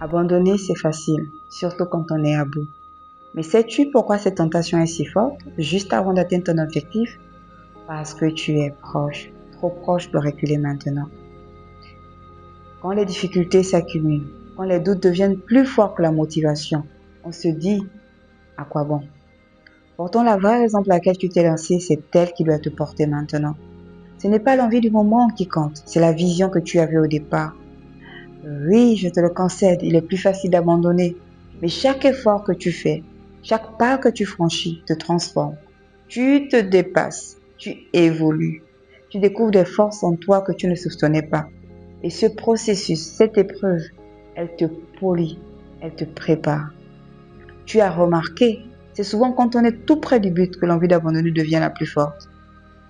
Abandonner, c'est facile, surtout quand on est à bout. Mais sais-tu pourquoi cette tentation est si forte juste avant d'atteindre ton objectif? Parce que tu es proche, trop proche de reculer maintenant. Quand les difficultés s'accumulent, quand les doutes deviennent plus forts que la motivation, on se dit, à quoi bon? Pourtant, la vraie raison pour laquelle tu t'es lancé, c'est elle qui doit te porter maintenant. Ce n'est pas l'envie du moment qui compte, c'est la vision que tu avais au départ. Oui, je te le concède, il est plus facile d'abandonner. Mais chaque effort que tu fais, chaque pas que tu franchis te transforme. Tu te dépasses, tu évolues. Tu découvres des forces en toi que tu ne soupçonnais pas. Et ce processus, cette épreuve, elle te polie, elle te prépare. Tu as remarqué, c'est souvent quand on est tout près du but que l'envie d'abandonner devient la plus forte.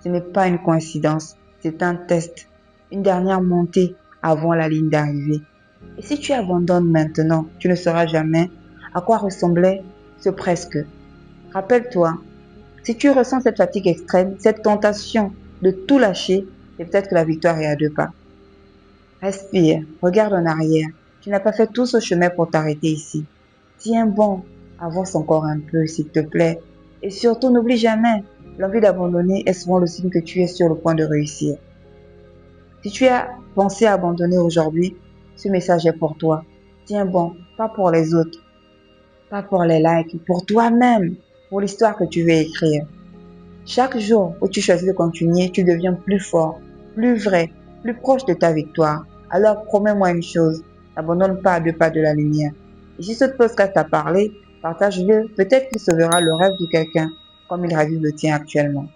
Ce n'est pas une coïncidence, c'est un test, une dernière montée avant la ligne d'arrivée. Et si tu abandonnes maintenant, tu ne sauras jamais à quoi ressemblait ce presque. Rappelle-toi, si tu ressens cette fatigue extrême, cette tentation de tout lâcher, c'est peut-être que la victoire est à deux pas. Respire, regarde en arrière. Tu n'as pas fait tout ce chemin pour t'arrêter ici. Tiens bon, avance encore un peu, s'il te plaît. Et surtout, n'oublie jamais, l'envie d'abandonner est souvent le signe que tu es sur le point de réussir. Si tu as pensé à abandonner aujourd'hui, ce message est pour toi. Tiens bon, pas pour les autres, pas pour les likes, pour toi-même, pour l'histoire que tu veux écrire. Chaque jour où tu choisis de continuer, tu deviens plus fort, plus vrai, plus proche de ta victoire. Alors promets-moi une chose, n'abandonne pas à deux pas de la lumière. Et si ce podcast t'a parlé, partage-le, peut-être qu'il sauvera le rêve de quelqu'un, comme il ravive le tien actuellement.